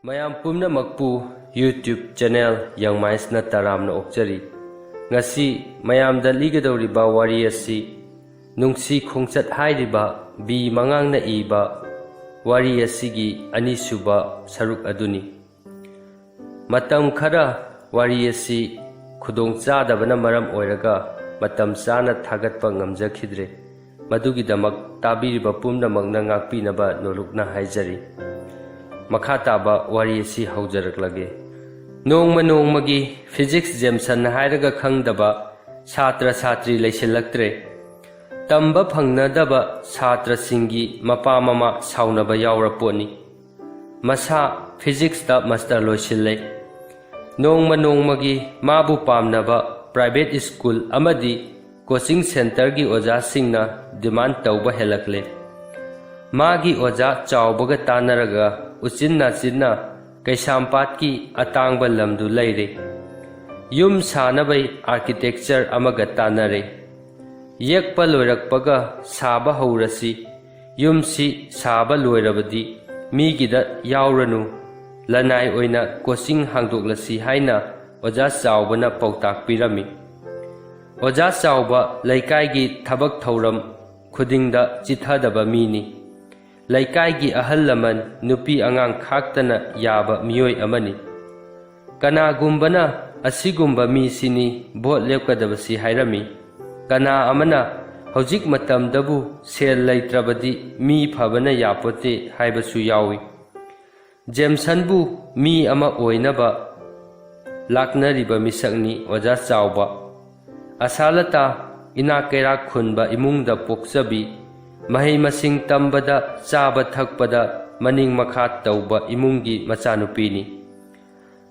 ꯃꯌꯥꯝ ꯄꯨꯝꯅꯃꯛꯄꯨ YouTube channel ꯌꯪ ꯃꯥꯏꯟꯁꯅ ꯇꯔꯥꯝꯅ ꯑꯣꯛꯆꯔꯤ꯫ ꯉꯁꯤ ꯃꯌꯥꯝꯗ ꯂꯤꯒꯗꯧꯔꯤꯕ ꯋꯥꯔꯤ ꯑꯁꯤ ꯅꯨꯡꯁꯤ ꯈꯣꯡꯆꯠ ꯍꯥꯏꯔꯤꯕ ꯕꯤ ꯃꯉꯥꯡꯅ ꯏꯕ ꯋꯥꯔꯤ ꯑꯁꯤꯒꯤ ꯑꯅꯤꯁꯨꯕ ꯁꯔꯨꯛ ꯑꯗꯨꯅꯤ꯫ ꯃꯇꯝ ꯈꯔ ꯋꯥꯔꯤ ꯑꯁꯤ ꯈꯨꯗꯣꯡꯆꯥꯗꯕꯅ ꯃꯔꯝ ꯑꯣꯏꯔꯒ ꯃꯇꯝ ꯆꯥꯅ ꯊꯥꯒꯠꯄ ꯉꯝꯖꯈꯤꯗ꯭ꯔꯦ꯫ ꯃꯗꯨꯒꯤꯗꯃꯛ ꯇꯥꯕꯤꯔꯤꯕ ꯄꯨꯝꯅꯃꯛꯅ ꯉꯥꯛꯄꯤꯅꯕ ꯅꯣꯂꯨꯛꯅ ꯍꯥꯏꯖꯔꯤ꯫ ꯃꯈꯥ ꯇꯥꯕ ꯋꯥꯔꯤ ꯑꯁꯤ ꯍꯧꯖꯔꯛꯂꯒꯦ꯫ ꯅꯣꯡꯃ ꯅꯣꯡꯃꯒꯤ ꯐꯤꯖꯤꯛꯁ ꯖꯦꯝꯁꯟ ꯍꯥꯏꯔꯒ ꯈꯪꯗꯕ ꯁꯥꯇ꯭ꯔ ꯁꯥꯇ꯭ꯔꯤ ꯂꯩꯁꯤꯜꯂꯛꯇ꯭ꯔꯦ꯫ ꯇꯝꯕ ꯐꯪꯅꯗꯕ ꯁꯥꯇ꯭ꯔꯁꯤꯡꯒꯤ ꯃꯄꯥ ꯃꯃꯥ ꯁꯥꯎꯅꯕ ꯌꯥꯎꯔꯄꯣꯠꯅꯤ꯫ ꯃꯁꯥ ꯐꯤꯖꯤꯛꯁꯇ ꯃꯁꯇꯔ ꯂꯣꯏꯁꯤꯜꯂꯦ꯫ ꯅꯣꯡꯃ ꯅꯣꯡꯃꯒꯤ ꯃꯥꯕꯨ ꯄꯥꯝꯅꯕ ꯄ꯭ꯔꯥꯏꯚꯦꯠ ꯁ꯭ꯀꯨꯜ ꯑꯃꯗꯤ ꯀꯣꯆꯤꯡ ꯁꯦꯟꯇꯔꯒꯤ ꯑꯣꯖꯥꯁꯤꯡꯅ ꯗꯤꯃꯥꯟ ꯇꯧꯕ ꯍꯦꯜꯂꯛꯂꯦ꯫ ꯃꯥꯒꯤ ꯑꯣꯖꯥ ꯆꯥꯎꯕꯒ ꯇꯥꯟꯅꯔꯒ ꯎꯆꯤꯟ ꯅꯥꯆꯤꯟꯅ ꯀꯩꯁꯥꯝꯄꯥꯠꯀꯤ ꯑꯇꯥꯡꯕ ꯂꯝꯗꯨ ꯂꯩꯔꯦ꯫ ꯌꯨꯝ ꯁꯥꯅꯕꯩ ꯑꯥꯔꯀꯤꯇꯦꯛꯆꯔ ꯑꯃꯒ ꯇꯥꯟꯅꯔꯦ꯫ ꯌꯦꯛꯄ ꯂꯣꯏꯔꯛꯄꯒ ꯁꯥꯕ ꯍꯧꯔꯁꯤ, ꯌꯨꯝꯁꯤ ꯁꯥꯕ ꯂꯣꯏꯔꯕꯗꯤ ꯃꯤꯒꯤꯗ ꯌꯥꯎꯔꯅꯨ, ꯂꯅꯥꯏ ꯑꯣꯏꯅ ꯀꯣꯆꯤꯡ ꯍꯥꯡꯗꯣꯛꯂꯁꯤ ꯍꯥꯏꯅ ꯑꯣꯖꯥ ꯆꯥꯎꯕꯅ ꯄꯥꯎꯇꯥꯛ ꯄꯤꯔꯝꯃꯤ꯫ ꯑꯣꯖꯥ ꯆꯥꯎꯕ ꯂꯩꯀꯥꯏꯒꯤ ꯊꯕꯛ ꯊꯧꯔꯝ ꯈꯨꯗꯤꯡꯗ ꯆꯤꯊꯗꯕ ꯃꯤꯅꯤ꯫ ꯂꯩꯀꯥꯏꯒꯤ ꯑꯍꯜ ꯂꯃꯟ ꯅꯨꯄꯤ ꯑꯉꯥꯡ ꯈꯥꯛꯇꯅ ꯌꯥꯕ ꯃꯤꯑꯣꯏ ꯑꯃꯅꯤ꯫ ꯀꯅꯥꯒꯨꯝꯕꯅ ꯑꯁꯤꯒꯨꯝꯕ ꯃꯤꯁꯤꯅꯤ ꯚꯣꯠ ꯂꯦꯞꯀꯗꯕꯁꯤ ꯍꯥꯏꯔꯝꯃꯤ꯫ ꯀꯅꯥ ꯑꯃꯅ ꯍꯧꯖꯤꯛ ꯃꯇꯝꯗꯕꯨ ꯁꯦꯜ ꯂꯩꯇ꯭ꯔꯕꯗꯤ ꯃꯤ ꯐꯕꯅ ꯌꯥꯄꯣꯠꯇꯦ ꯍꯥꯏꯕꯁꯨ ꯌꯥꯎꯏ꯫ ꯖꯦꯝꯁꯟꯕꯨ ꯃꯤ ꯑꯃ ꯑꯣꯏꯅꯕ ꯂꯥꯛꯅꯔꯤꯕ ꯃꯤꯁꯛꯅꯤ ꯑꯣꯖꯥ ꯆꯥꯎꯕ꯫ ꯑꯁꯥꯂꯇꯥ ꯏꯅꯥꯛ ꯀꯩꯔꯥꯛ ꯈꯨꯟꯕ ꯏꯃꯨꯡꯗ ꯄꯣꯛꯆꯕꯤ, ꯃꯍꯩ ꯃꯁꯤꯡ ꯇꯝꯕꯗ ꯆꯥꯕ ꯊꯛꯄꯗ ꯃꯅꯤꯡ ꯃꯈꯥ ꯇꯧꯕ ꯏꯃꯨꯡꯒꯤ ꯃꯆꯥꯅꯨꯄꯤꯅꯤ꯫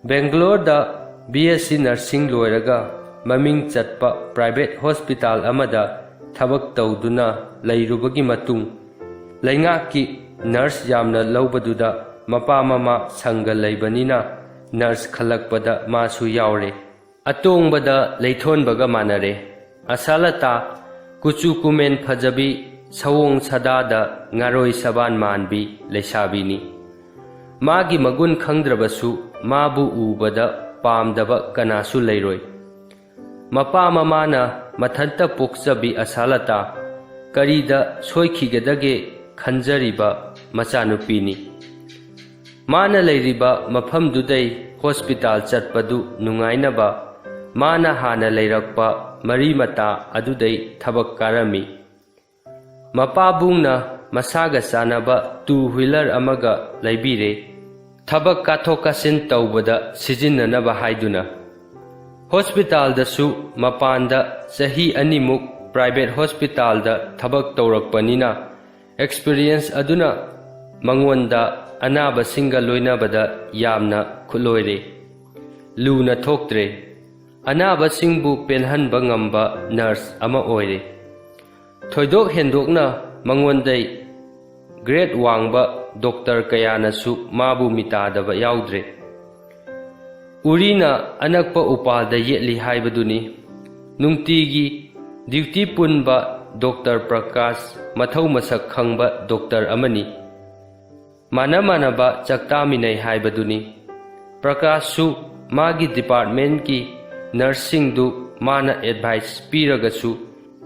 ꯕꯦꯡꯒ꯭ꯂꯣꯔꯗ BSc ꯅꯔꯁꯤꯡ ꯂꯣꯏꯔꯒ ꯃꯃꯤꯡ ꯆꯠꯄ ꯄ꯭ꯔꯥꯏꯚꯦꯠ ꯍꯣꯁꯄꯤꯇꯥꯜ ꯑꯃꯗ ꯊꯕꯛ ꯇꯧꯗꯨꯅ ꯂꯩꯔꯨꯕꯒꯤ ꯃꯇꯨꯡ ꯂꯩꯉꯥꯛꯀꯤ ꯅꯔꯁ ꯌꯥꯝꯅ ꯂꯧꯕꯗꯨꯗ ꯃꯄꯥ ꯃꯃꯥ ꯁꯪꯒ ꯂꯩꯕꯅꯤꯅ ꯅꯔꯁ ꯈꯜꯂꯛꯄꯗ ꯃꯥꯁꯨ ꯌꯥꯎꯔꯦ꯫ ꯑꯇꯣꯡꯕꯗ ꯂꯩꯊꯣꯟꯕꯒ ꯃꯥꯟꯅꯔꯦ꯫ ꯑꯁꯥꯂꯇꯥ ꯀꯨꯆꯨ ꯀꯨꯃꯦꯟ ꯐꯖꯕꯤ, ꯁꯑꯣꯡ ꯁꯥꯗꯥꯗ ꯉꯥꯔꯣꯏ ꯁꯕꯥꯟ ꯃꯥꯟꯕꯤ ꯂꯩꯁꯥꯕꯤꯅꯤ꯫ ꯃꯥꯒꯤ ꯃꯒꯨꯟ ꯈꯪꯗ꯭ꯔꯕꯁꯨ ꯃꯥꯕꯨ ꯎꯕꯗ ꯄꯥꯝꯗꯕ ꯀꯅꯥꯁꯨ ꯂꯩꯔꯣꯏ꯫ ꯃꯄꯥ ꯃꯃꯥꯅ ꯃꯊꯟꯇ ꯄꯣꯛꯆꯕꯤ ꯑꯁꯥꯂꯇꯥ ꯀꯔꯤꯗ ꯁꯣꯏꯈꯤꯒꯗꯒꯦ ꯈꯟꯖꯔꯤꯕ ꯃꯆꯥꯅꯨꯄꯤꯅꯤ꯫ ꯃꯥꯅ ꯂꯩꯔꯤꯕ ꯃꯐꯝꯗꯨꯗꯩ ꯍꯣꯁꯄꯤꯇꯥꯜ ꯆꯠꯄꯗꯨ ꯅꯨꯡꯉꯥꯏꯅꯕ ꯃꯥꯅ ꯍꯥꯟꯅ ꯂꯩꯔꯛꯄ ꯃꯔꯤ ꯃꯇꯥ ꯑꯗꯨꯗꯩ ꯊꯕꯛ ꯀꯥꯔꯝꯃꯤ꯫ ꯃꯄꯥꯕꯨꯡꯅ ꯃꯁꯥꯒ ꯆꯥꯟꯅꯕ 2 ꯋ꯭ꯍꯤꯂꯔ ꯑꯃꯒ ꯂꯩꯕꯤꯔꯦ, ꯊꯕꯛ ꯀꯥꯊꯣꯛ ꯀꯥꯁꯤꯟ ꯇꯧꯕꯗ ꯁꯤꯖꯤꯟꯅꯅꯕ ꯍꯥꯏꯗꯨꯅ꯫ ꯍꯣꯁꯄꯤꯇꯥꯜꯗꯁꯨ ꯃꯄꯥꯟꯗ ꯆꯍꯤ 2 ꯄ꯭ꯔꯥꯏꯚꯦꯠ ꯍꯣꯁꯄꯤꯇꯥꯜꯗ ꯊꯕꯛ ꯇꯧꯔꯛꯄꯅꯤꯅ ꯑꯦꯛꯁꯄꯤꯔꯤꯌꯦꯟꯁ ꯑꯗꯨꯅ ꯃꯉꯣꯟꯗ ꯑꯅꯥꯕꯁꯤꯡꯒ ꯂꯣꯏꯅꯕꯗ ꯌꯥꯝꯅ ꯈꯨꯠꯂꯣꯏꯔꯦ, ꯂꯨꯅ ꯊꯣꯛꯇ꯭ꯔꯦ꯫ ꯑꯅꯥꯕꯁꯤꯡꯕꯨ ꯄꯦꯜꯍꯟꯕ ꯉꯝꯕ ꯅꯔꯁ ꯑꯃ ꯑꯣꯏꯔꯦ꯫ ꯊꯣꯏꯗꯣꯛ ꯍꯦꯟꯗꯣꯛꯅ ꯃꯉꯣꯟꯗꯩ ꯒ꯭ꯔꯦꯗ ꯋꯥꯡꯕ ꯗꯣꯛꯇꯔ ꯀꯌꯥꯅꯁꯨ ꯃꯥꯕꯨ ꯃꯤꯇꯥꯗꯕ ꯌꯥꯎꯗ꯭ꯔꯦ꯫ ꯎꯔꯤꯅ ꯑꯅꯛꯄ ꯎꯄꯥꯜꯗ ꯌꯦꯠꯂꯤ ꯍꯥꯏꯕꯗꯨꯅꯤ꯫ ꯅꯨꯡꯇꯤꯒꯤ ꯗ꯭ꯌꯨꯇꯤ ꯄꯨꯟꯕ ꯗꯣꯛꯇꯔ ꯄ꯭ꯔꯀꯥꯁ ꯃꯊꯧ ꯃꯁꯛ ꯈꯪꯕ ꯗꯣꯛꯇꯔ ꯑꯃꯅꯤ꯫ ꯃꯥꯟꯅ ꯃꯥꯟꯅꯕ ꯆꯥꯛꯇꯥꯃꯤꯟꯅꯩ ꯍꯥꯏꯕꯗꯨꯅꯤ꯫ ꯄ꯭ꯔꯀꯥꯁꯁꯨ ꯃꯥꯒꯤ ꯗꯤꯄꯥꯔꯠꯃꯦꯟꯠꯀꯤ ꯅꯔꯁꯁꯤꯡꯗꯨ ꯃꯥꯅ ꯑꯦꯗꯚꯥꯏꯁ ꯄꯤꯔꯒꯁꯨ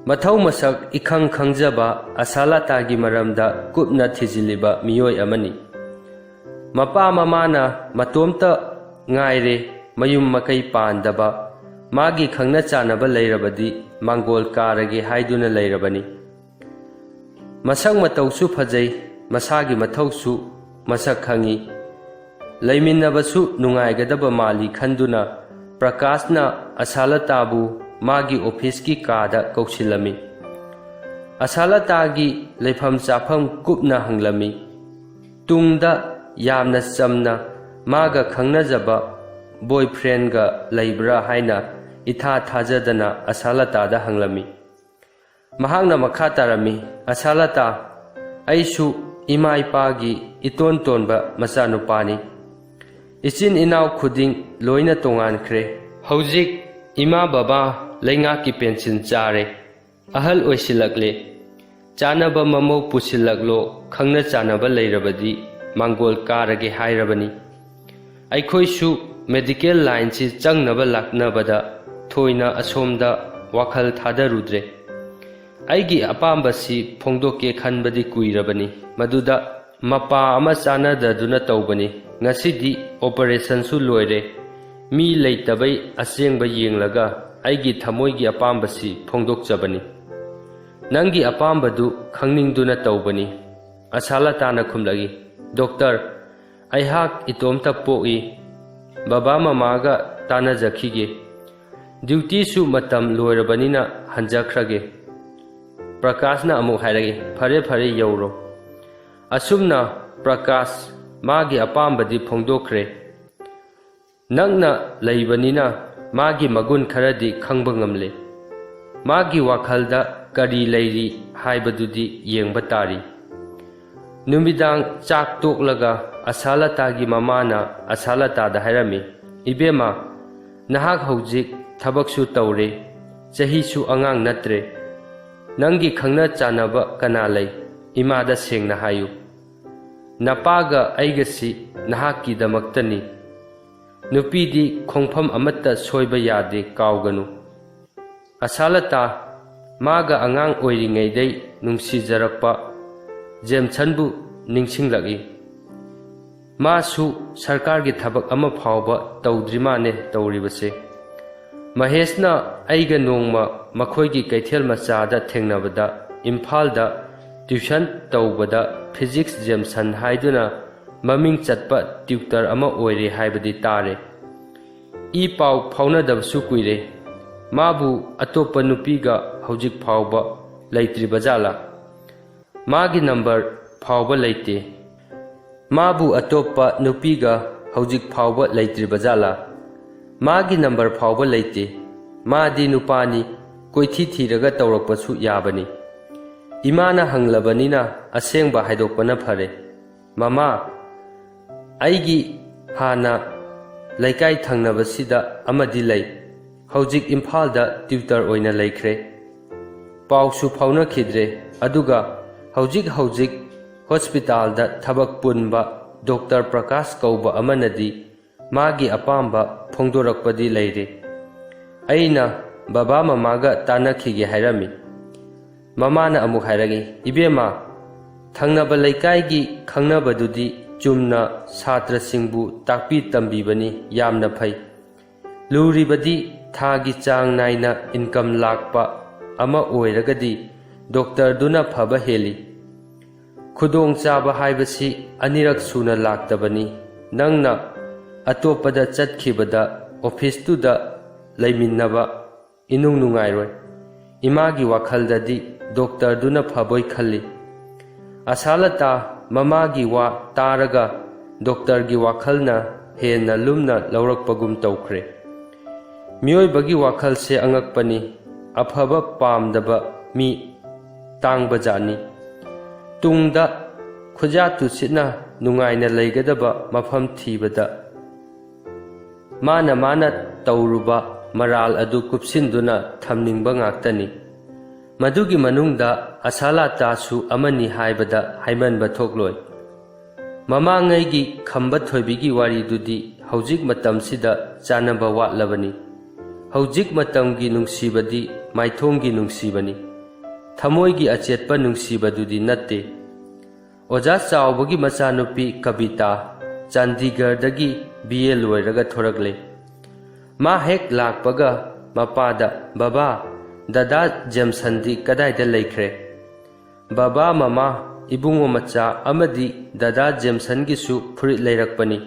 ꯃꯊꯧ ꯃꯁꯛ ꯏꯈꯪ ꯈꯪꯖꯕ ꯑꯁꯥꯂꯇꯥꯒꯤ ꯃꯔꯝꯗ ꯀꯨꯞꯅ ꯊꯤꯖꯤꯜꯂꯤꯕ ꯃꯤꯑꯣꯏ ꯑꯃꯅꯤ꯫ ꯃꯄꯥ ꯃꯃꯥꯅ ꯃꯇꯣꯝꯇ ꯉꯥꯏꯔꯦ ꯃꯌꯨꯝ ꯃꯀꯩ ꯄꯥꯟꯗꯕ, ꯃꯥꯒꯤ ꯈꯪꯅ ꯆꯥꯟꯅꯕ ꯂꯩꯔꯕꯗꯤ ꯃꯥꯡꯒꯣꯜ ꯀꯥꯔꯒꯦ ꯍꯥꯏꯗꯨꯅ ꯂꯩꯔꯕꯅꯤ꯫ ꯃꯁꯛ ꯃꯇꯧꯁꯨ ꯐꯖꯩ, ꯃꯁꯥꯒꯤ ꯃꯊꯧꯁꯨ ꯃꯁꯛ ꯈꯪꯏ, ꯂꯩꯃꯤꯟꯅꯕꯁꯨ ꯅꯨꯡꯉꯥꯏꯒꯗꯕ ꯃꯥꯜꯂꯤ ꯈꯟꯗꯨꯅ ꯄ꯭ꯔꯀꯥꯁꯅ ꯑꯁꯥꯂꯇꯥꯕꯨ ꯃꯥꯒꯤ ꯑꯣꯐꯤꯁꯀꯤ ꯀꯥꯗ ꯀꯧꯁꯤꯜꯂꯝꯃꯤ꯫ ꯑꯁꯥꯂꯇꯥꯒꯤ ꯂꯩꯐꯝ ꯆꯥꯐꯝ ꯀꯨꯞꯅ ꯍꯪꯂꯝꯃꯤ꯫ ꯇꯨꯡꯗ ꯌꯥꯝꯅ ꯆꯝꯅ ꯃꯥꯒ ꯈꯪꯅꯖꯕ ꯕꯣꯏꯐ꯭ꯔꯦꯟꯒ ꯂꯩꯕ꯭ꯔꯥ ꯍꯥꯏꯅ ꯏꯊꯥ ꯊꯥꯖꯗꯅ ꯑꯁꯥꯂꯇꯥꯗ ꯍꯪꯂꯝꯃꯤ꯫ ꯃꯍꯥꯛꯅ ꯃꯈꯥ ꯇꯥꯔꯝꯃꯤ, ꯑꯁꯥꯂꯇꯥ, ꯑꯩꯁꯨ ꯏꯃꯥ ꯏꯄꯥꯒꯤ ꯏꯇꯣꯟ ꯇꯣꯟꯕ ꯃꯆꯥꯅꯨꯄꯥꯅꯤ꯫ ꯏꯆꯤꯟ ꯏꯅꯥꯎ ꯈꯨꯗꯤꯡ ꯂꯣꯏꯅ ꯇꯣꯉꯥꯟꯈ꯭ꯔꯦ꯫ ꯍꯧꯖꯤꯛ ꯏꯃꯥ ꯕꯕꯥ ꯂꯩꯉꯥꯛꯀꯤ ꯄꯦꯟꯁꯤꯟ ꯆꯥꯔꯦ, ꯑꯍꯜ ꯑꯣꯏꯁꯤꯜꯂꯛꯂꯦ꯫ ꯆꯥꯅꯕ ꯃꯃꯧ ꯄꯨꯁꯤꯜꯂꯛꯂꯣ, ꯈꯪꯅ ꯆꯥꯅꯕ ꯂꯩꯔꯕꯗꯤ ꯃꯥꯡꯒꯣꯜ ꯀꯥꯔꯒꯦ ꯍꯥꯏꯔꯕꯅꯤ꯫ ꯑꯩꯈꯣꯏꯁꯨ ꯃꯦꯗꯤꯀꯦꯜ ꯂꯥꯏꯟꯁꯤ ꯆꯪꯅꯕ ꯂꯥꯛꯅꯕꯗ ꯊꯣꯏꯅ ꯑꯁꯣꯝꯗ ꯋꯥꯈꯜ ꯊꯥꯗꯔꯨꯗ꯭ꯔꯦ꯫ ꯑꯩꯒꯤ ꯑꯄꯥꯝꯕꯁꯤ ꯐꯣꯡꯗꯣꯛꯀꯦ ꯈꯟꯕꯗꯤ ꯀꯨꯏꯔꯕꯅꯤ, ꯃꯗꯨꯗ ꯃꯄꯥ ꯑꯃ ꯆꯥꯟꯅꯗꯗꯨꯅ ꯇꯧꯕꯅꯤ꯫ ꯉꯁꯤꯗꯤ ꯑꯣꯄꯔꯦꯁꯟꯁꯨ ꯂꯣꯏꯔꯦ, ꯃꯤ ꯂꯩꯇꯕꯩ ꯑꯁꯦꯡꯕ ꯌꯦꯡꯂꯒ ꯑꯩꯒꯤ ꯊꯃꯣꯏꯒꯤ ꯑꯄꯥꯝꯕꯁꯤ ꯐꯣꯡꯗꯣꯛꯆꯕꯅꯤ꯫ ꯅꯪꯒꯤ ꯑꯄꯥꯝꯕꯗꯨ ꯈꯪꯅꯤꯡꯗꯨꯅ ꯇꯧꯕꯅꯤ꯫ ꯑꯁꯥꯂꯇꯥꯅ ꯈꯨꯝꯂꯛꯏ, ꯗꯣꯛꯇꯔ, ꯑꯩꯍꯥꯛ ꯏꯇꯣꯝꯇ ꯄꯣꯛꯏ, ꯕꯕꯥ ꯃꯃꯥꯒ ꯇꯥꯟꯅꯖꯈꯤꯒꯦ, ꯗ꯭ꯌꯨꯇꯤꯁꯨ ꯃꯇꯝ ꯂꯣꯏꯔꯕꯅꯤꯅ ꯍꯟꯖꯈ꯭ꯔꯒꯦ꯫ ꯄ꯭ꯔꯀꯥꯁꯅ ꯑꯃꯨꯛ ꯍꯥꯏꯔꯛꯏ, ꯐꯔꯦ ꯐꯔꯦ ꯌꯧꯔꯣ꯫ ꯑꯁꯨꯝꯅ ꯄ꯭ꯔꯀꯥꯁ ꯃꯥꯒꯤ ꯑꯄꯥꯝꯕꯗꯤ ꯐꯣꯡꯗꯣꯛꯈ꯭ꯔꯦ꯫ ꯅꯛꯅ ꯂꯩꯕꯅꯤꯅ ꯃꯥꯒꯤ ꯃꯒꯨꯟ ꯈꯔꯗꯤ ꯈꯪꯕ ꯉꯝꯂꯦ꯫ ꯃꯥꯒꯤ ꯋꯥꯈꯜꯗ ꯀꯔꯤ ꯂꯩꯔꯤ ꯍꯥꯏꯕꯗꯨꯗꯤ ꯌꯦꯡꯕ ꯇꯥꯔꯤ꯫ ꯅꯨꯃꯤꯗꯥꯡ ꯆꯥꯛ ꯇꯣꯛꯂꯒ ꯑꯁꯥꯂꯇꯥꯒꯤ ꯃꯃꯥꯅ ꯑꯁꯥꯂꯇꯥꯗ ꯍꯥꯏꯔꯝꯃꯤ, ꯏꯕꯦꯝꯃ, ꯅꯍꯥꯛ ꯍꯧꯖꯤꯛ ꯊꯕꯛꯁꯨ ꯇꯧꯔꯦ, ꯆꯍꯤꯁꯨ ꯑꯉꯥꯡ ꯅꯠꯇ꯭ꯔꯦ, ꯅꯪꯒꯤ ꯈꯪꯅ ꯆꯥꯟꯅꯕ ꯀꯅꯥ ꯂꯩ? ꯏꯃꯥꯗ ꯁꯦꯡꯅ ꯍꯥꯏꯌꯨ꯫ ꯅꯄꯥꯒ ꯑꯩꯒꯁꯤ ꯅꯍꯥꯛꯀꯤꯗꯃꯛꯇꯅꯤ꯫ ꯅꯨꯄꯤꯗꯤ ꯈꯣꯡꯐꯝ ꯑꯃꯠꯇ ꯁꯣꯏꯕ ꯌꯥꯗꯦ, ꯀꯥꯎꯒꯅꯨ꯫ ꯑꯁꯥꯂꯇꯥ ꯃꯥꯒ ꯑꯉꯥꯡ ꯑꯣꯏꯔꯤꯉꯩꯗꯩ ꯅꯨꯡꯁꯤꯖꯔꯛꯄ ꯖꯦꯝꯁꯟꯕꯨ ꯅꯤꯡꯁꯤꯡꯂꯛꯏ꯫ ꯃꯥꯁꯨ ꯁꯔꯀꯥꯔꯒꯤ ꯊꯕꯛ ꯑꯃ ꯐꯥꯎꯕ ꯇꯧꯗ꯭ꯔꯤ ꯃꯥꯅꯦ ꯇꯧꯔꯤꯕꯁꯦ꯫ ꯃꯍꯦꯁꯅ ꯑꯩꯒ ꯅꯣꯡꯃ ꯃꯈꯣꯏꯒꯤ ꯀꯩꯊꯦꯜ ꯃꯆꯥꯗ ꯊꯦꯡꯅꯕꯗ ꯏꯝꯐꯥꯜꯗ ꯇ꯭ꯌꯨꯁꯟ ꯇꯧꯕꯗ ꯐꯤꯖꯤꯛꯁ ꯖꯦꯝꯁꯟ ꯍꯥꯏꯗꯨꯅ ꯃꯃꯤꯡ ꯆꯠꯄ ꯇ꯭ꯌꯨꯇꯔ ꯑꯃ ꯑꯣꯏꯔꯦ ꯍꯥꯏꯕꯗꯤ ꯇꯥꯔꯦ꯫ ꯏ ꯄꯥꯎ ꯐꯥꯎꯅꯗꯕꯁꯨ ꯀꯨꯏꯔꯦ꯫ ꯃꯥꯕꯨ ꯑꯇꯣꯞꯄ ꯅꯨꯄꯤꯒ ꯍꯧꯖꯤꯛ ꯐꯥꯎꯕ ꯂꯩꯇ꯭ꯔꯤꯕꯖꯥꯠꯂꯥ? ꯃꯥꯒꯤ ꯅꯝꯕꯔ ꯐꯥꯎꯕ ꯂꯩꯇꯦ꯫ ꯃꯥꯕꯨ ꯑꯇꯣꯞꯄ ꯅꯨꯄꯤꯒ ꯍꯧꯖꯤꯛ ꯐꯥꯎꯕ ꯂꯩꯇ꯭ꯔꯤꯕꯖꯥꯠꯂꯥ? ꯃꯥꯒꯤ ꯅꯝꯕꯔ ꯐꯥꯎꯕ ꯂꯩꯇꯦ꯫ ꯃꯥꯗꯤ ꯅꯨꯄꯥꯅꯤ, ꯀꯣꯏꯊꯤ ꯊꯤꯔꯒ ꯇꯧꯔꯛꯄꯁꯨ ꯌꯥꯕꯅꯤ꯫ ꯏꯃꯥꯅ ꯍꯪꯂꯕꯅꯤꯅ ꯑꯁꯦꯡꯕ ꯍꯥꯏꯗꯣꯛꯄꯅ ꯐꯔꯦ꯫ ꯃꯃꯥ, ꯑꯩꯒꯤ ꯍꯥꯟꯅ ꯂꯩꯀꯥꯏ ꯊꯪꯅꯕꯁꯤꯗ ꯑꯃꯗꯤ ꯂꯩ, ꯍꯧꯖꯤꯛ ꯏꯝꯐꯥꯜꯗ ꯇ꯭ꯌꯨꯇꯔ ꯑꯣꯏꯅ ꯂꯩꯈ꯭ꯔꯦ꯫ ꯄꯥꯎꯁꯨ ꯐꯥꯎꯅꯈꯤꯗ꯭ꯔꯦ, ꯑꯗꯨꯒ ꯍꯧꯖꯤꯛ ꯍꯣꯁꯄꯤꯇꯥꯜꯗ ꯊꯕꯛ ꯄꯨꯟꯕ ꯗꯣꯛꯇꯔ ꯄ꯭ꯔꯀꯥꯁ ꯀꯧꯕ ꯑꯃꯅꯗꯤ ꯃꯥꯒꯤ ꯑꯄꯥꯝꯕ ꯐꯣꯡꯗꯣꯔꯛꯄꯗꯤ ꯂꯩꯔꯦ꯫ ꯑꯩꯅ ꯕꯕꯥ ꯃꯃꯥꯒ ꯇꯥꯟꯅꯈꯤꯒꯦ ꯍꯥꯏꯔꯝꯃꯤ꯫ ꯃꯃꯥꯅ ꯑꯃꯨꯛ ꯍꯥꯏꯔꯛꯏ, ꯏꯕꯦꯝꯃ, ꯊꯪꯅꯕ ꯂꯩꯀꯥꯏꯒꯤ ꯈꯪꯅꯕꯗꯨꯗꯤ ꯆꯨꯝꯅ ꯁꯥꯇ꯭ꯔꯁꯤꯡꯕꯨ ꯇꯥꯛꯄꯤ ꯇꯝꯕꯤꯕꯅꯤ, ꯌꯥꯝꯅ ꯐꯩ꯫ ꯂꯨꯔꯤꯕꯗꯤ ꯊꯥꯒꯤ ꯆꯥꯡ ナꯏꯅ ꯏꯟꯀꯝ ꯂꯥꯛꯄ ꯑꯃ ꯑꯣꯏꯔꯒꯗꯤ ꯗꯣꯛꯇꯔꯗꯨꯅ ꯐꯕ ꯍꯦꯜꯂꯤ꯫ ꯈꯨꯗꯣꯡꯆꯥꯕ ꯍꯥꯏꯕꯁꯤ ꯑꯅꯤꯔꯛ ꯁꯨꯅ ꯂꯥꯛꯇꯕꯅꯤ꯫ ꯅꯪꯅ ꯑꯇꯣꯞꯄꯗ ꯆꯠꯈꯤꯕꯗ ꯑꯣꯐꯤꯁꯇꯨꯗ ꯂꯩꯃꯤꯟꯅꯕ ꯏꯅꯨꯡ ꯅꯨꯡꯉꯥꯏꯔꯣꯏ꯫ ꯏꯃꯥꯒꯤ ꯋꯥꯈꯜꯗꯗꯤ ꯗꯣꯛꯇꯔꯗꯨꯅ ꯐꯕꯣꯏ ꯈꯜꯂꯤ꯫ ꯑꯁꯥꯂꯇꯥ ꯃꯃꯥꯒꯤ ꯋꯥ ꯇꯥꯔꯒ ꯗꯣꯛꯇꯔꯒꯤ ꯋꯥꯈꯜꯅ ꯍꯦꯟꯅ ꯂꯨꯝꯅ ꯂꯧꯔꯛꯄꯒꯨꯝ ꯇꯧꯈ꯭ꯔꯦ꯫ ꯃꯤꯑꯣꯏꯕꯒꯤ ꯋꯥꯈꯜꯁꯦ ꯑꯉꯛꯄꯅꯤ, ꯑꯐꯕ ꯄꯥꯝꯗꯕ ꯃꯤ ꯇꯥꯡꯕꯖꯥꯠꯅꯤ꯫ ꯇꯨꯡꯗ ꯈꯨꯖꯥ ꯇꯨꯁꯤꯠꯅ ꯅꯨꯡꯉꯥꯏꯅ ꯂꯩꯒꯗꯕ ꯃꯐꯝ ꯊꯤꯕꯗ ꯃꯥꯅ ꯇꯧꯔꯨꯕ ꯃꯔꯥꯜ ꯑꯗꯨ ꯀꯨꯞꯁꯤꯟꯗꯨꯅ ꯊꯝꯅꯤꯡꯕ ꯉꯥꯛꯇꯅꯤ꯫ ꯃꯗꯨꯒꯤ ꯃꯅꯨꯡꯗ ꯑꯁꯥꯂꯇꯥꯁꯨ ꯑꯃꯅꯤ ꯍꯥꯏꯕꯗ ꯍꯥꯏꯃꯟꯕ ꯊꯣꯛꯂꯣꯏ꯫ ꯃꯃꯥꯡꯉꯩꯒꯤ ꯈꯝꯕ ꯊꯣꯏꯕꯤꯒꯤ ꯋꯥꯔꯤꯗꯨꯗꯤ ꯍꯧꯖꯤꯛ ꯃꯇꯝꯁꯤꯗ ꯆꯥꯅꯕ ꯋꯥꯠꯂꯕꯅꯤ꯫ ꯍꯧꯖꯤꯛ ꯃꯇꯝꯒꯤ ꯅꯨꯡꯁꯤꯕꯗꯤ ꯃꯥꯏꯊꯣꯡꯒꯤ ꯅꯨꯡꯁꯤꯕꯅꯤ, ꯊꯃꯣꯏꯒꯤ ꯑꯆꯦꯠꯄ ꯅꯨꯡꯁꯤꯕꯗꯨꯗꯤ ꯅꯠꯇꯦ꯫ ꯑꯣꯖꯥ ꯆꯥꯎꯕꯒꯤ ꯃꯆꯥꯅꯨꯄꯤ ꯀꯕꯤꯇꯥ ꯆꯥꯟꯗꯤꯒꯔꯗꯒꯤ BA ꯂꯣꯏꯔꯒ ꯊꯣꯔꯛꯂꯦ꯫ ꯃꯥ ꯍꯦꯛ ꯂꯥꯛꯄꯒ ꯃꯄꯥꯗ, ꯕꯕꯥ, ꯗꯗꯥ ꯖꯦꯝꯁꯟꯗꯤ ꯀꯗꯥꯏꯗ ꯂꯩꯈ꯭ꯔꯦ? ꯕꯕꯥ ꯃꯃꯥ, ꯏꯕꯨꯡꯉꯣ ꯃꯆꯥ ꯑꯃꯗꯤ ꯗꯗꯥ ꯖꯦꯝꯁꯟꯒꯤꯁꯨ ꯐꯨꯔꯤꯠ ꯂꯩꯔꯛꯄꯅꯤ꯫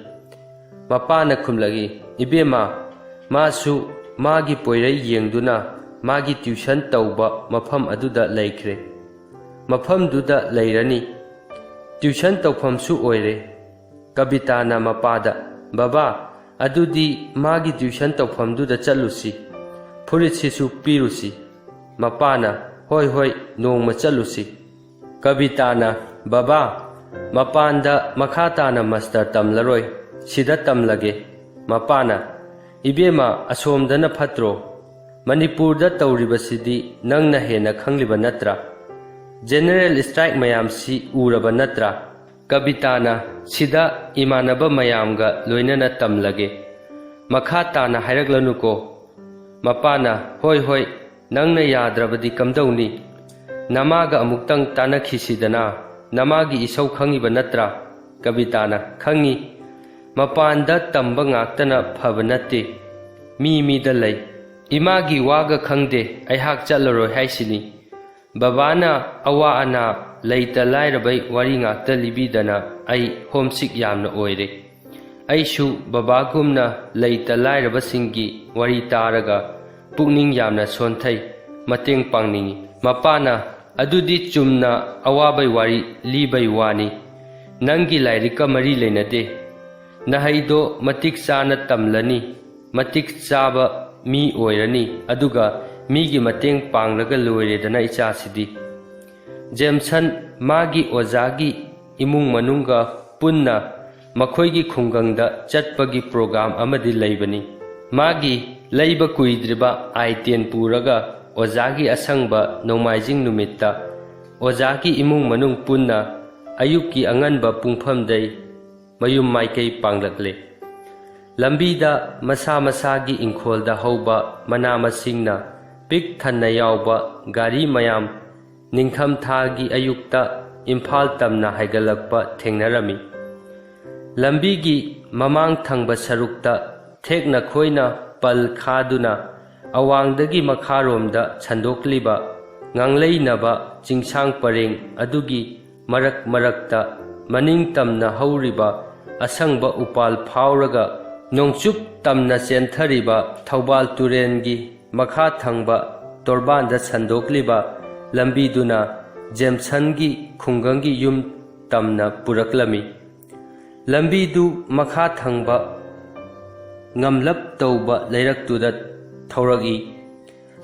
ꯃꯄꯥꯅ ꯈꯨꯝꯂꯛꯏ, ꯏꯕꯦꯝꯃ, ꯃꯥꯁꯨ ꯃꯥꯒꯤ ꯄꯣꯏꯔꯩ ꯌꯦꯡꯗꯨꯅ ꯃꯥꯒꯤ ꯇ꯭ꯌꯨꯁꯟ ꯇꯧꯕ ꯃꯐꯝ ꯑꯗꯨꯗ ꯂꯩꯈ꯭ꯔꯦ꯫ ꯃꯐꯝꯗꯨꯗ ꯂꯩꯔꯅꯤ, ꯇ꯭ꯌꯨꯁꯟ ꯇꯧꯐꯝꯁꯨ ꯑꯣꯏꯔꯦ꯫ ꯀꯕꯤꯇꯥꯅ ꯃꯄꯥꯗ, ꯕꯕꯥ, ꯑꯗꯨꯗꯤ ꯃꯥꯒꯤ ꯇ꯭ꯌꯨꯁꯟ ꯇꯧꯐꯝꯗꯨꯗ ꯆꯠꯂꯨꯁꯤ, ꯐꯨꯔꯤꯠꯁꯤꯁꯨ ꯄꯤꯔꯨꯁꯤ꯫ ꯃꯄꯥꯅ, ꯍꯣꯏ, ꯅꯣꯡꯃ ꯆꯠꯂꯨꯁꯤ꯫ ꯀꯕꯤꯇꯥꯅ, ꯕꯕꯥ, ꯃꯄꯥꯟꯗ ꯃꯈꯥ ꯇꯥꯅ ꯃꯥꯁꯇꯔ ꯇꯝꯂꯔꯣꯏ, ꯁꯤꯗ ꯇꯝꯂꯒꯦ꯫ ꯃꯄꯥꯅ, ꯏꯕꯦꯝꯃ, ꯑꯁꯣꯝꯗꯅ ꯐꯠꯇ꯭ꯔꯣ? ꯃꯅꯤꯄꯨꯔꯗ ꯇꯧꯔꯤꯕꯁꯤꯗꯤ ꯅꯪꯅ ꯍꯦꯟꯅ ꯈꯪꯂꯤꯕ ꯅꯠꯇ꯭ꯔꯥ? ꯖꯦꯅꯔꯦꯜ ꯁ꯭ꯇ꯭ꯔꯥꯏꯛ ꯃꯌꯥꯝꯁꯤ ꯎꯔꯕ ꯅꯠꯇ꯭ꯔꯥ? ꯀꯕꯤꯇꯥꯅ ꯁꯤꯗ ꯏꯃꯥꯟꯅꯕ ꯃꯌꯥꯝꯒ ꯂꯣꯏꯅꯅ ꯇꯝꯂꯒꯦ, ꯃꯈꯥ ꯇꯥꯅ ꯍꯥꯏꯔꯛꯂꯅꯨꯀꯣ꯫ ꯃꯄꯥꯅ ꯍꯣꯏ ꯍꯣꯏ, ꯅꯪꯅ ꯌꯥꯗ꯭ꯔꯕꯗꯤ ꯀꯝꯗꯧꯅꯤ? ꯅꯃꯥꯒ ꯑꯃꯨꯛꯇꯪ ꯇꯥꯟꯅꯈꯤꯁꯤꯗꯅ, ꯅꯃꯥꯒꯤ ꯏꯁꯧ ꯈꯪꯉꯤꯕ ꯅꯠꯇ꯭ꯔꯥ? ꯀꯕꯤꯇꯥꯅ ꯈꯪꯉꯤ, ꯃꯄꯥꯟꯗ ꯇꯝꯕ ꯉꯥꯛꯇꯅ ꯐꯕ ꯅꯠꯇꯦ, ꯃꯤ ꯃꯤꯗ ꯂꯩ꯫ ꯏꯃꯥꯒꯤ ꯋꯥꯒ ꯈꯪꯗꯦ, ꯑꯩꯍꯥꯛ ꯆꯠꯂꯔꯣꯏ ꯍꯥꯏꯁꯤꯅꯤ꯫ ꯕꯕꯥꯅ ꯑꯋꯥ ꯑꯅꯥ ꯂꯩꯇ ꯂꯥꯏꯔꯕꯩ ꯋꯥꯔꯤ ꯉꯥꯛꯇ ꯂꯤꯕꯤꯗꯅ ꯑꯩ ꯍꯣꯝꯁꯤꯛ ꯌꯥꯝꯅ ꯑꯣꯏꯔꯦ꯫ ꯑꯩꯁꯨ ꯕꯕꯥꯒꯨꯝꯅ ꯂꯩꯇ ꯂꯥꯏꯔꯕꯁꯤꯡꯒꯤ ꯋꯥꯔꯤ ꯇꯥꯔꯒ ꯄꯨꯛꯅꯤꯡ ꯌꯥꯝꯅ ꯁꯣꯟꯊꯩ, ꯃꯇꯦꯡ ꯄꯥꯡꯅꯤꯡꯏ꯫ ꯃꯄꯥꯅ ꯑꯗꯨꯗꯤ ꯆꯨꯝꯅ ꯑꯋꯥꯕꯩ ꯋꯥꯔꯤ ꯂꯤꯕꯩ ꯋꯥꯅꯤ, ꯅꯪꯒꯤ ꯂꯥꯏꯔꯤꯛꯀ ꯃꯔꯤ ꯂꯩꯅꯗꯦ꯫ ꯅꯍꯩꯗꯣ ꯃꯇꯤꯛ ꯆꯥꯅ ꯇꯝꯂꯅꯤ, ꯃꯇꯤꯛ ꯆꯥꯕ ꯃꯤ ꯑꯣꯏꯔꯅꯤ, ꯑꯗꯨꯒ ꯃꯤꯒꯤ ꯃꯇꯦꯡ ꯄꯥꯡꯂꯒ ꯂꯣꯏꯔꯦꯗꯅ ꯏꯆꯥꯁꯤꯗꯤ꯫ ꯖꯦꯝꯁꯟ ꯃꯥꯒꯤ ꯑꯣꯖꯥꯒꯤ ꯏꯃꯨꯡ ꯃꯅꯨꯡꯒ ꯄꯨꯟꯅ ꯃꯈꯣꯏꯒꯤ ꯈꯨꯡꯒꯪꯗ ꯆꯠꯄꯒꯤ ꯄ꯭ꯔꯣꯒ꯭ꯔꯥꯝ ꯑꯃꯗꯤ ꯂꯩꯕꯅꯤ꯫ ꯃꯥꯒꯤ ꯂꯩꯕ ꯀꯨꯏꯗ꯭ꯔꯤꯕ I-10 ꯄꯨꯔꯒ ꯑꯣꯖꯥꯒꯤ ꯑꯁꯪꯕ ꯅꯣꯡꯃꯥꯏꯖꯤꯡ ꯅꯨꯃꯤꯠꯇ ꯑꯣꯖꯥꯒꯤ ꯏꯃꯨꯡ ꯃꯅꯨꯡ ꯄꯨꯟꯅ ꯑꯌꯨꯛꯀꯤ ꯑꯉꯟꯕ ꯄꯨꯡꯐꯝꯗꯩ ꯃꯌꯨꯝ ꯃꯥꯏꯀꯩ ꯄꯥꯡꯂꯛꯂꯦ꯫ ꯂꯝꯕꯤꯗ ꯃꯁꯥ ꯃꯁꯥꯒꯤ ꯏꯪꯈꯣꯜꯗ ꯍꯧꯕ ꯃꯅꯥ ꯃꯁꯤꯡꯅ ꯄꯤꯛ ꯊꯟꯅ ꯌꯥꯎꯕ ꯒꯥꯔꯤ ꯃꯌꯥꯝ ꯅꯤꯡꯊꯝꯊꯥꯒꯤ ꯑꯌꯨꯛꯇ ꯏꯝꯐꯥꯜ ꯇꯝꯅ ꯍꯥꯏꯒꯠꯂꯛꯄ ꯊꯦꯡꯅꯔꯝꯃꯤ꯫ ꯂꯝꯕꯤꯒꯤ ꯃꯃꯥꯡ ꯊꯪꯕ ꯁꯔꯨꯛꯇ ꯊꯦꯛꯅ ꯈꯣꯏꯅ ꯄꯜ ꯈꯥꯗꯨꯅ ꯑꯋꯥꯡꯗꯒꯤ ꯃꯈꯥꯔꯣꯝꯗ ꯁꯟꯗꯣꯛꯂꯤꯕ ꯉꯥꯡꯂꯩꯅꯕ ꯆꯤꯡꯁꯥꯡ ꯄꯔꯦꯡ ꯑꯗꯨꯒꯤ ꯃꯔꯛ ꯃꯔꯛꯇ ꯃꯅꯤꯡꯇꯝꯅ ꯍꯧꯔꯤꯕ ꯑꯁꯪꯕ ꯎꯄꯥꯜ ꯐꯥꯎꯔꯒ ꯅꯣꯡꯆꯨꯞ ꯇꯝꯅ ꯆꯦꯟꯊꯔꯤꯕ ꯊꯧꯕꯥꯜ ꯇꯨꯔꯦꯟꯒꯤ ꯃꯈꯥ ꯊꯪꯕ ꯇꯣꯔꯕꯥꯟꯗ ꯁꯟꯗꯣꯛꯂꯤꯕ ꯂꯝꯕꯤꯗꯨꯅ ꯖꯦꯝꯁꯟꯒꯤ ꯈꯨꯡꯒꯪꯒꯤ ꯌꯨꯝ ꯇꯝꯅ ꯄꯨꯔꯛꯂꯝꯃꯤ꯫ ꯂꯝꯕꯤꯗꯨ ꯃꯈꯥ ꯊꯪꯕ ꯉꯝꯂꯞ ꯇꯧꯕ ꯂꯩꯔꯛꯇꯨꯗ ꯊꯧꯔꯛꯏ꯫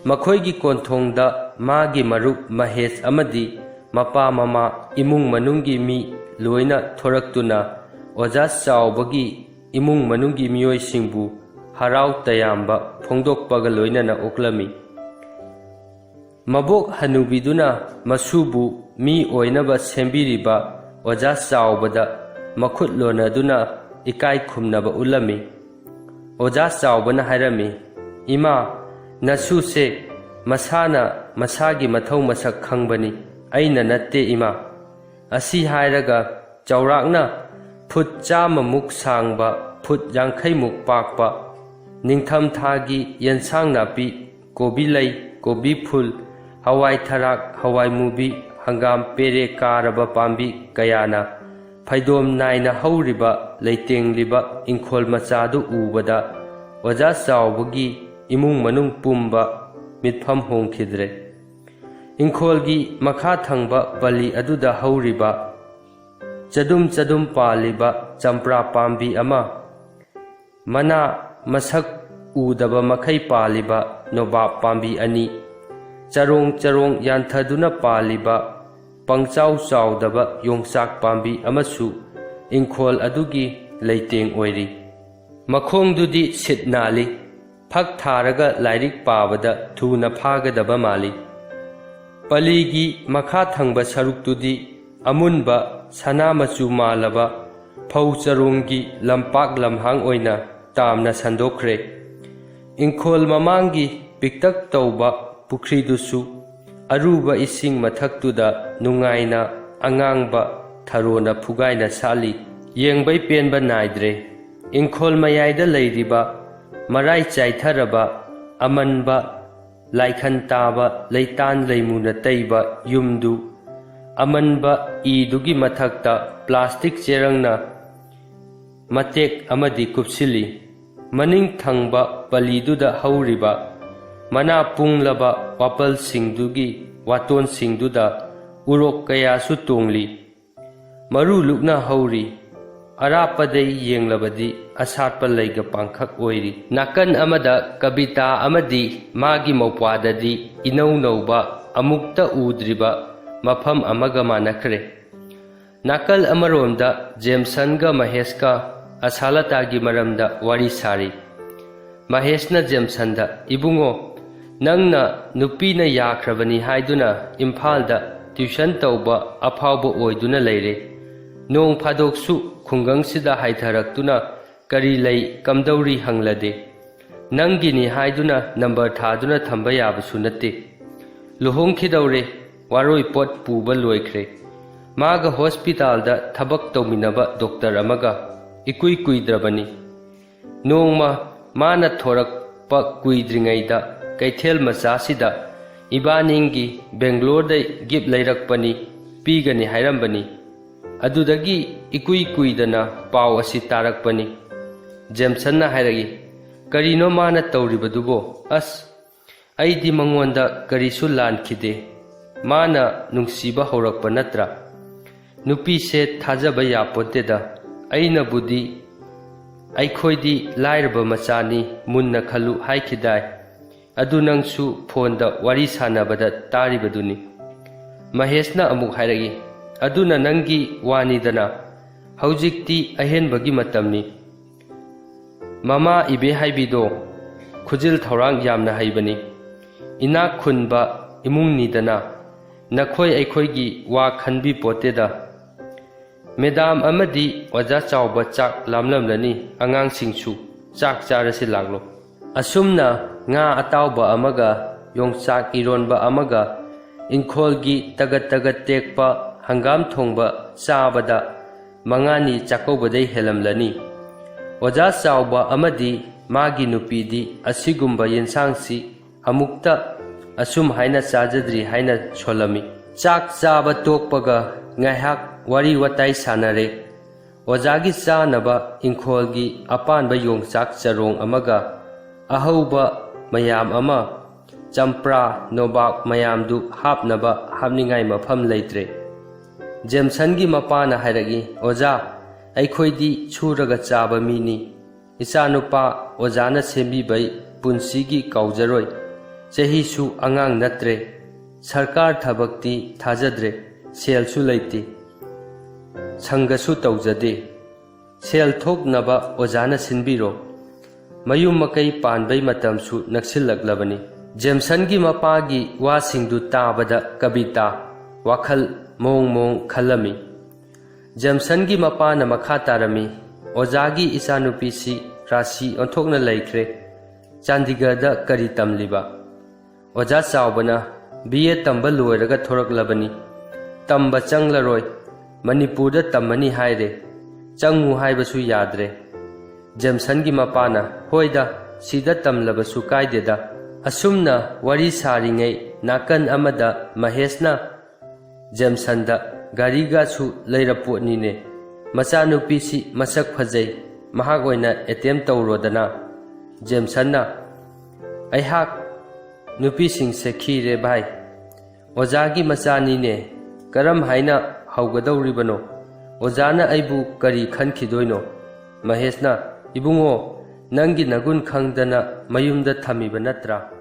ꯃꯈꯣꯏꯒꯤ ꯀꯣꯟꯊꯣꯡꯗ ꯃꯥꯒꯤ ꯃꯔꯨꯞ ꯃꯍꯦꯁ ꯑꯃꯗꯤ ꯃꯄꯥ ꯃꯃꯥ ꯏꯃꯨꯡ ꯃꯅꯨꯡꯒꯤ ꯃꯤ ꯂꯣꯏꯅ ꯊꯣꯔꯛꯇꯨꯅ ꯑꯣꯖꯥ ꯆꯥꯎꯕꯒꯤ ꯏꯃꯨꯡ ꯃꯅꯨꯡꯒꯤ ꯃꯤꯑꯣꯏꯁꯤꯡꯕꯨ ꯍꯔꯥꯎ ꯇꯌꯥꯝꯕ ꯐꯣꯡꯗꯣꯛꯄꯒ ꯂꯣꯏꯅꯅ ꯑꯣꯛꯂꯝꯃꯤ꯫ ꯃꯕꯣꯛ ꯍꯅꯨꯕꯤꯗꯨꯅ ꯃꯁꯨꯕꯨ ꯃꯤ ꯑꯣꯏꯅꯕ ꯁꯦꯝꯕꯤꯔꯤꯕ ꯑꯣꯖꯥ ꯆꯥꯎꯕꯗ ꯃꯈꯨꯠ ꯂꯣꯟꯅꯗꯨꯅ ꯏꯀꯥꯏ ꯈꯨꯝꯅꯕ ꯎꯠꯂꯝꯃꯤ꯫ ꯑꯣꯖꯥ ꯆꯥꯎꯕꯅ ꯍꯥꯏꯔꯝꯃꯤ, ꯏꯃꯥ, ꯅꯁꯨꯁꯦ ꯃꯁꯥꯅ ꯃꯁꯥꯒꯤ ꯃꯊꯧ ꯃꯁꯛ ꯈꯪꯕꯅꯤ, ꯑꯩꯅ ꯅꯠꯇꯦ ꯏꯃꯥ꯫ ꯑꯁꯤ ꯍꯥꯏꯔꯒ ꯆꯥꯎꯔꯥꯛꯅ ꯐꯨꯠ 100ꯃꯨꯛ ꯁꯥꯡꯕ, ꯐꯨꯠ 50ꯃꯨꯛ ꯄꯥꯛꯄ, ꯅꯤꯡꯊꯝꯊꯥꯒꯤ ꯌꯦꯟꯁꯥꯡ ꯅꯥꯄꯤ, ꯀꯣꯕꯤ ꯂꯩ, ꯀꯣꯕꯤ ꯐꯨꯜ, ꯍꯋꯥꯏ ꯊꯔꯥꯛ, ꯍꯋꯥꯏ ꯃꯨꯕꯤ, ꯍꯪꯒꯥꯝ ꯄꯦꯔꯦ ꯀꯥꯔꯕ ꯄꯥꯝꯕꯤ ꯀꯌꯥꯅ ꯐꯩꯗꯣꯝ ꯅꯥꯏꯅ ꯍꯧꯔꯤꯕ ꯂꯩꯇꯦꯡꯂꯤꯕ ꯏꯪꯈꯣꯜ ꯃꯆꯥꯗꯨ ꯎꯕꯗ ꯑꯣꯖꯥ ꯆꯥꯎꯕꯒꯤ ꯏꯃꯨꯡ ꯃꯅꯨꯡ ꯄꯨꯝꯕ ꯃꯤꯠꯐꯝ ꯍꯣꯡꯈꯤꯗ꯭ꯔꯦ꯫ ꯏꯪꯈꯣꯜꯒꯤ ꯃꯈꯥ ꯊꯪꯕ ꯄꯜꯂꯤ ꯑꯗꯨꯗ ꯍꯧꯔꯤꯕ ꯆꯗꯨꯝ ꯆꯗꯨꯝ ꯄꯥꯜꯂꯤꯕ ꯆꯝꯄ꯭ꯔꯥ ꯄꯥꯝꯕꯤ ꯑꯃ, ꯃꯅꯥ ꯃꯁꯛ ꯎꯗꯕ ꯃꯈꯩ ꯄꯥꯜꯂꯤꯕ ꯅꯣꯕꯥꯞ ꯄꯥꯝꯕꯤ 2, ꯆꯔꯣꯡ ꯆꯔꯣꯡ ꯌꯥꯟꯊꯗꯨꯅ ꯄꯥꯜꯂꯤꯕ ꯄꯪꯆꯥꯎ ꯆꯥꯎꯗꯕ ꯌꯣꯡꯆꯥꯛ ꯄꯥꯝꯕꯤ ꯑꯃꯁꯨ ꯏꯪꯈꯣꯜ ꯑꯗꯨꯒꯤ ꯂꯩꯇꯦꯡ ꯑꯣꯏꯔꯤ꯫ ꯃꯈꯣꯡꯗꯨꯗꯤ ꯁꯤꯠ ꯅꯥꯜꯂꯤ, ꯐꯛ ꯊꯥꯔꯒ ꯂꯥꯏꯔꯤꯛ ꯄꯥꯕꯗ ꯊꯨꯅ ꯐꯥꯒꯗꯕ ꯃꯥꯜꯂꯤ꯫ ꯄꯜꯂꯤꯒꯤ ꯃꯈꯥ ꯊꯪꯕ ꯁꯔꯨꯛꯇꯨꯗꯤ ꯑꯃꯨꯟꯕ ꯁꯅꯥ ꯃꯆꯨ ꯃꯥꯜꯂꯕ ꯐꯧ ꯆꯔꯣꯡꯒꯤ ꯂꯝꯄꯥꯛ ꯂꯝꯍꯥꯡ ꯑꯣꯏꯅ ꯇꯥꯝꯅ ꯁꯟꯗꯣꯛꯈ꯭ꯔꯦ꯫ ꯏꯪꯈꯣꯜ ꯃꯃꯥꯡꯒꯤ ꯄꯤꯛꯇꯛ ꯇꯧꯕ ꯄꯨꯈ꯭ꯔꯤꯗꯨꯁꯨ ꯑꯔꯨꯕ ꯏꯁꯤꯡ ꯃꯊꯛꯇꯨꯗ ꯅꯨꯡꯉꯥꯏꯅ ꯑꯉꯥꯡꯕ ꯊꯔꯣꯅ ꯐꯨꯒꯥꯏꯅ ꯁꯥꯠꯂꯤ꯫ ꯌꯦꯡꯕꯩ ꯄꯦꯟꯕ ナꯏꯗ꯭ꯔꯦ꯫ ꯏꯪꯈꯣꯜ ꯃꯌꯥꯏꯗ ꯂꯩꯔꯤꯕ ꯃꯔꯥꯏ ꯆꯥꯏꯊꯔꯕ ꯑꯃꯟꯕ ꯂꯥꯏꯈꯟ ꯇꯥꯕ ꯂꯩꯇꯥꯟ ꯂꯩꯃꯨꯅ ꯇꯩꯕ ꯌꯨꯝꯗꯨ ꯑꯃꯟꯕ ꯏꯗꯨꯒꯤ ꯃꯊꯛꯇ ꯄ꯭ꯂꯥꯁꯇꯤꯛ ꯆꯦꯔꯪꯅ ꯃꯇꯦꯛ ꯑꯃꯗꯤ ꯀꯨꯞꯁꯤꯜꯂꯤ꯫ ꯃꯅꯤꯡ ꯊꯪꯕ ꯄꯜꯂꯤꯗꯨꯗ ꯍꯧꯔꯤꯕ ꯃꯅꯥ ꯄꯨꯡꯂꯕ ꯋꯥꯄꯜꯁꯤꯡꯗꯨꯒꯤ ꯋꯥꯇꯣꯟꯁꯤꯡꯗꯨꯗ ꯎꯔꯣꯛ ꯀꯌꯥꯁꯨ ꯇꯣꯡꯂꯤ, ꯃꯔꯨ ꯂꯨꯛꯅ ꯍꯧꯔꯤ꯫ ꯑꯔꯥꯞꯄꯗꯩ ꯌꯦꯡꯂꯕꯗꯤ ꯑꯁꯥꯠꯄ ꯂꯩꯒ ꯄꯥꯡꯈꯛ ꯑꯣꯏꯔꯤ꯫ ꯅꯥꯀꯟ ꯑꯃꯗ ꯀꯕꯤꯇꯥ ꯑꯃꯗꯤ ꯃꯥꯒꯤ ꯃꯧꯄ꯭ꯋꯥꯗꯗꯤ ꯏꯅꯧ ꯅꯧꯕ ꯑꯃꯨꯛꯇ ꯎꯗ꯭ꯔꯤꯕ ꯃꯐꯝ ꯑꯃꯒ ꯃꯥꯟꯅꯈ꯭ꯔꯦ꯫ ꯅꯥꯀꯜ ꯑꯃꯔꯣꯝꯗ ꯖꯦꯝꯁꯟꯒ ꯃꯍꯦꯁꯀ ꯑꯁꯥꯂꯇꯥꯒꯤ ꯃꯔꯝꯗ ꯋꯥꯔꯤ ꯁꯥꯔꯤ꯫ ꯃꯍꯦꯁꯅ ꯖꯦꯝꯁꯟꯗ, ꯏꯕꯨꯡꯉꯣ, ꯅꯪꯅ ꯅꯨꯄꯤꯅ ꯌꯥꯈ꯭ꯔꯕꯅꯤ ꯍꯥꯏꯗꯨꯅ ꯏꯝꯐꯥꯜꯗ ꯇ꯭ꯌꯨꯁꯟ ꯇꯧꯕ ꯑꯐꯥꯎꯕ ꯑꯣꯏꯗꯨꯅ ꯂꯩꯔꯦ꯫ Nong phadoksu khungangsida haitharaktuna kari lei kamdauri hanglade. Nangini haiduna number thaduna thamba yabasu natte. Luhongkhidaure waroi pot puba loikre. Maga hospital da thabak tawminaba doctor amaga ikui kuidrabani. Nongma mana thorakpa kuidringaida kaithel machasida ibaningi Bangalore da gip lairakpani pigani hairambani. Adudagi ikui kuidana paw asi tarakpani. Jameson na hairagi karino mana tawribadubo as aidi mangonda karisu lankhide mana nungsiba horakpa natra. Nupi se thajaba yapoteda aina budi aikhoidi lairba machani munna khalu haikidai adu nangsu phonda wari sanabada taribaduni. Maheshna amuk hairagi aduna nangi wanidana haujikti ahenbagi matamni. Mama ibe haibido khujil thorang yamna haibani. Inak khunba imungnidana nakhoi aikhoigi wa khanbi poteda. Madam amadi oja chawba chak lamlamlani angang singsu chak charasi laglo. Asumna nga atawba amaga yongchak ironba amaga inkholgi tagat tekpa hangam thongba chabada mangani chakobadai helamlani. Oja chawba amadi magi nupidi asigumba yensangsi amukta asum haina chajadri haina cholami. Chak chaba tokpaga ngaihak wari watai sanare. Ojagi chanaba inkholgi apanba yongchak charong amaga ahauba mayam ama champra nobak mayamdu hapnaba hapningai mafam leitre. Jameson gi mapana hairagi oja aikhoidi churaga chaba mini. Ichanupa ojana sembibai punsigi kaujaroi. Chahisu angang natre. Sarkar thabakti thajadre. Sel su leiti. Sangasu taujade. Sel thoknaba ojana sinbiro. Mayum makai panbai matamsu naksilaklabani. Jameson gi mapagi wasingdu tabada kabita wakhal mong khalami. Jameson gi mapana makha tarami. Ojagi isanupisi rasi onthokna laikre. Chandigarhda kari tamliba. Oja chawbana BA tamba loiraga thoraklabani. Tamba changlaroi. Manipurda tammani haire. Changu haibasu yadre. Jameson gi mapana hoida sida tamlabasu kaideda. Asumna wari saringai nakan amada Maheshna Jameson da gariga su leirapotnine. Machanupisi masak phajai mahak oina attempt tawrodana. Jameson na aihak nupi sing se khire bhai. Ojagi machanine karam haina haugadawribano. Ojana aibu kari khankhidoino. Maheshna ibungo nangi nagun khangdana mayumda thamiba natra.